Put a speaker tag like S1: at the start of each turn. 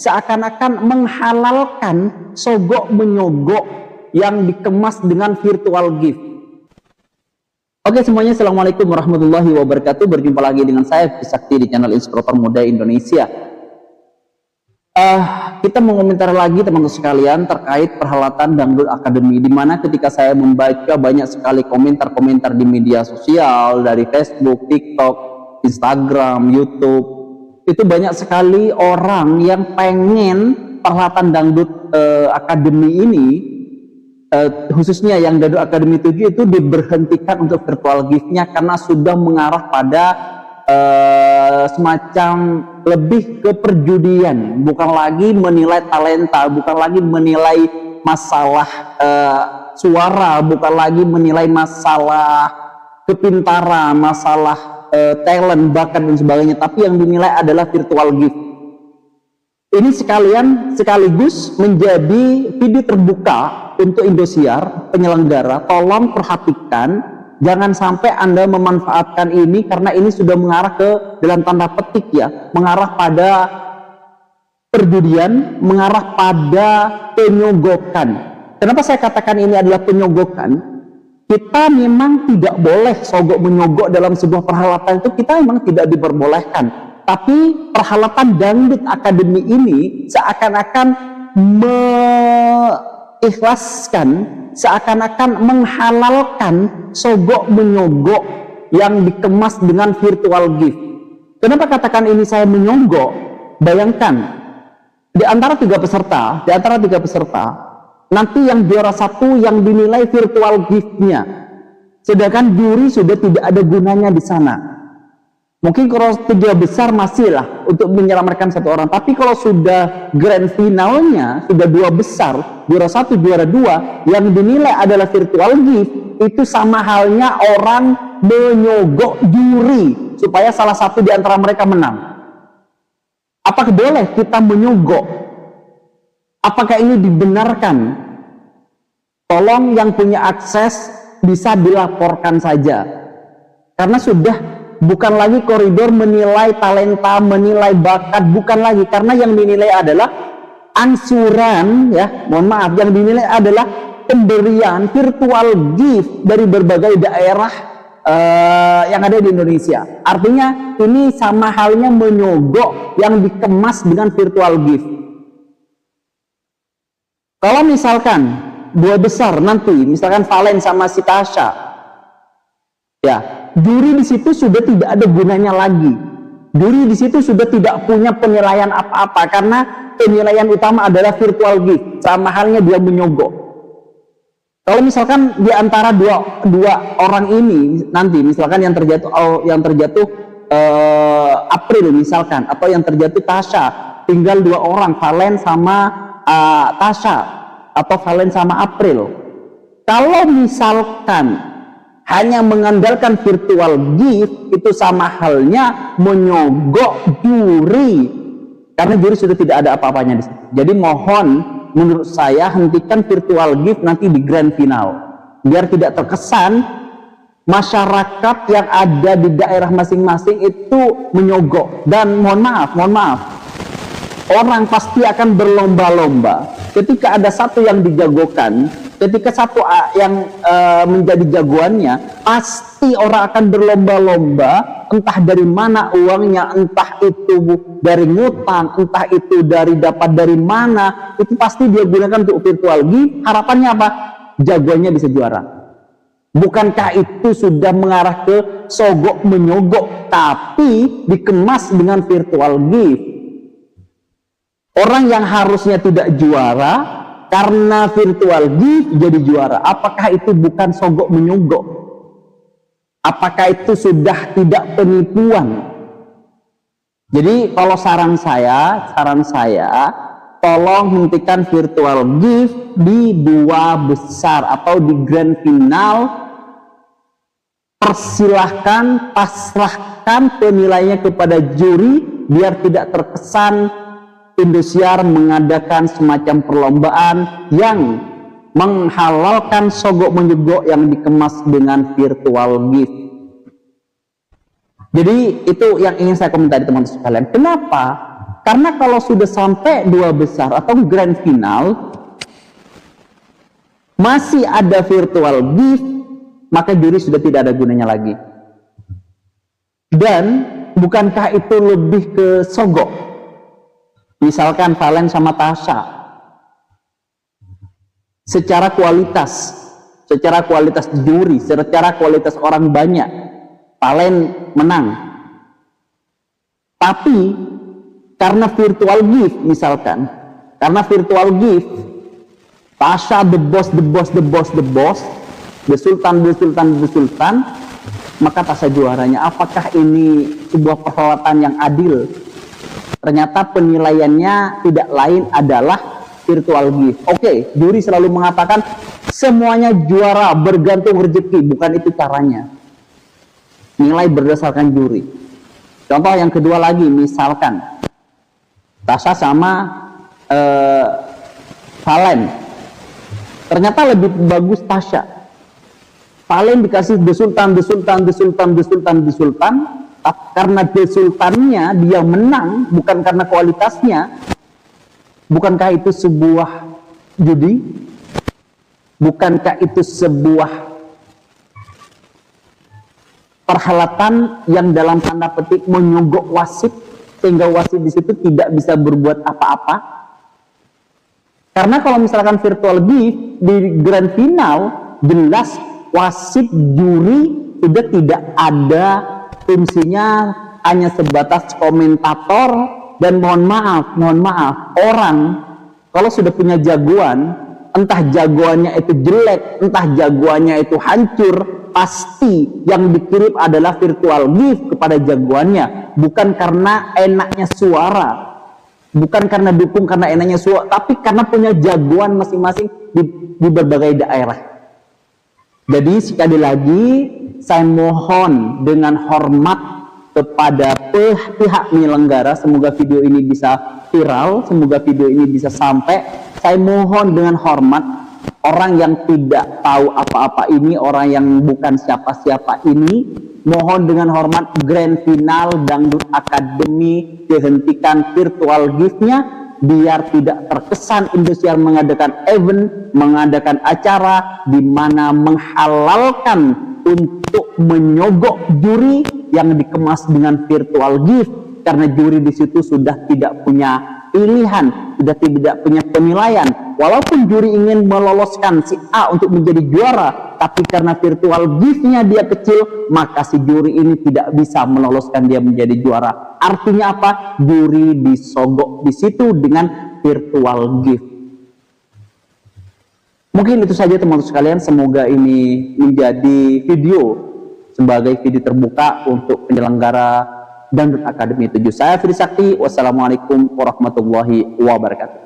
S1: seakan-akan menghalalkan sogok menyogok yang dikemas dengan virtual gift. Oke semuanya, assalamualaikum warahmatullahi wabarakatuh. Berjumpa lagi dengan saya Sakti di channel Inspirator Muda Indonesia. Kita mau komentar lagi teman-teman sekalian terkait perhelatan Dangdut Academy, di mana ketika saya membaca banyak sekali komentar-komentar di media sosial dari Facebook, TikTok, Instagram, YouTube, itu banyak sekali orang yang pengen perhelatan Dangdut Academy ini, khususnya yang Dangdut Academy 7 itu diberhentikan untuk virtual gift-nya karena sudah mengarah pada semacam lebih ke perjudian, bukan lagi menilai talenta, bukan lagi menilai masalah suara, bukan lagi menilai masalah kepintaran, masalah talent, bakat dan sebagainya, tapi yang dinilai adalah virtual gift. Ini sekaligus menjadi video terbuka untuk Indosiar penyelenggara. Tolong perhatikan, jangan sampai Anda memanfaatkan ini, karena ini sudah mengarah ke, dalam tanda petik ya, mengarah pada perjudian, mengarah pada penyogokan. Kenapa saya katakan ini adalah penyogokan? Kita memang tidak boleh sogok menyogok dalam sebuah perhelatan, itu kita memang tidak diperbolehkan. Tapi perhelatan Dangdut Academy ini seakan-akan mengikhlaskan, seakan-akan menghalalkan sogok menyogok yang dikemas dengan virtual gift. Kenapa katakan ini saya menyogok? Bayangkan, di antara tiga peserta, nanti yang juara satu yang dinilai virtual gift-nya, sedangkan juri sudah tidak ada gunanya di sana. Mungkin kalau tiga besar masih lah untuk menyelamatkan satu orang, tapi kalau sudah grand finalnya, sudah dua besar, juara satu, juara dua, yang dinilai adalah virtual gift, itu sama halnya orang menyogok juri supaya salah satu di antara mereka menang. Apakah boleh kita menyogok? Apakah ini dibenarkan? Tolong yang punya akses bisa dilaporkan saja, karena sudah bukan lagi koridor menilai talenta, menilai bakat, bukan lagi, karena yang dinilai adalah angsuran, ya, mohon maaf, yang dinilai adalah pemberian virtual gift dari berbagai daerah yang ada di Indonesia. Artinya ini sama halnya menyogok yang dikemas dengan virtual gift. Kalau misalkan dua besar nanti, misalkan Valen sama si Tasha, ya, juri di situ sudah tidak ada gunanya lagi. Juri di situ sudah tidak punya penilaian apa-apa, karena penilaian utama adalah virtual gift, sama halnya dia menyogok. Kalau misalkan di antara dua orang ini nanti, misalkan yang terjatuh April misalkan, atau yang terjatuh Tasha, tinggal dua orang, Valen sama Tasha, atau Valen sama April. Kalau misalkan hanya mengandalkan virtual gift, itu sama halnya menyogok juri, karena juri sudah tidak ada apa-apanya di situ. Jadi mohon, menurut saya hentikan virtual gift nanti di grand final, biar tidak terkesan masyarakat yang ada di daerah masing-masing itu menyogok. Dan mohon maaf, orang pasti akan berlomba-lomba. Ketika ada satu yang dijagokan, ketika satu yang menjadi jagoannya, pasti orang akan berlomba-lomba, entah dari mana uangnya, entah itu dari ngutang, entah itu dapat dari mana, itu pasti dia gunakan untuk virtual gift. Harapannya apa? Jagoannya bisa juara. Bukankah itu sudah mengarah ke sogok menyogok, tapi dikemas dengan virtual gift? Orang yang harusnya tidak juara karena virtual gift jadi juara. Apakah itu bukan sogok menyogok? Apakah itu sudah tidak penipuan? Jadi kalau saran saya, tolong hentikan virtual gift di dua besar atau di grand final. Persilahkan, pasrahkan penilaiannya kepada juri, biar tidak terkesan Indosiar mengadakan semacam perlombaan yang menghalalkan sogok menyogok yang dikemas dengan virtual gift. Jadi itu yang ingin saya komentari teman-teman sekalian. Kenapa? Karena kalau sudah sampai 2 besar atau grand final, masih ada virtual gift, maka juri sudah tidak ada gunanya lagi. Dan bukankah itu lebih ke sogok? Misalkan Valen sama Tasya, secara kualitas juri, secara kualitas orang banyak, Valen menang. Tapi karena virtual gift misalkan, karena virtual gift, Tasya the boss, the sultan, maka Tasya juaranya. Apakah ini sebuah perhelatan yang adil? Ternyata penilaiannya tidak lain adalah virtual gift. Oke, juri selalu mengatakan semuanya juara bergantung rezeki, bukan itu caranya. Nilai berdasarkan juri. Contoh yang kedua lagi, misalkan Tasya sama Valen, ternyata lebih bagus Tasya. Valen dikasih the sultan, karena the sultannya dia menang, bukan karena kualitasnya. Bukankah itu sebuah judi? Bukankah itu sebuah perhelatan yang dalam tanda petik menyogok wasit, sehingga wasit di situ tidak bisa berbuat apa-apa? Karena kalau misalkan virtual gift di grand final, jelas wasit juri sudah tidak ada fungsinya, hanya sebatas komentator. Dan mohon maaf, orang kalau sudah punya jagoan, entah jagoannya itu jelek, entah jagoannya itu hancur, pasti yang dikirim adalah virtual gift kepada jagoannya, bukan karena enaknya suara, bukan karena dukung karena enaknya suara, tapi karena punya jagoan masing-masing di berbagai daerah. Jadi sekali lagi saya mohon dengan hormat kepada pihak penyelenggara, semoga video ini bisa viral, semoga video ini bisa sampai. Saya mohon dengan hormat, orang yang tidak tahu apa-apa ini, orang yang bukan siapa-siapa ini, mohon dengan hormat, grand final Dangdut Academy dihentikan virtual gift-nya, biar tidak terkesan Indosiar mengadakan event, mengadakan acara di mana menghalalkan untuk menyogok juri yang dikemas dengan virtual gift, karena juri di situ sudah tidak punya pilihan, sudah tidak punya penilaian. Walaupun juri ingin meloloskan si A untuk menjadi juara, tapi karena virtual gift-nya dia kecil, maka si juri ini tidak bisa meloloskan dia menjadi juara. Artinya apa? Juri disogok di situ dengan virtual gift. Mungkin itu saja teman-teman sekalian, semoga ini menjadi video sebagai video terbuka untuk penyelenggara Dangdut Academy 7. Saya Fitri Sakti, wassalamualaikum warahmatullahi wabarakatuh.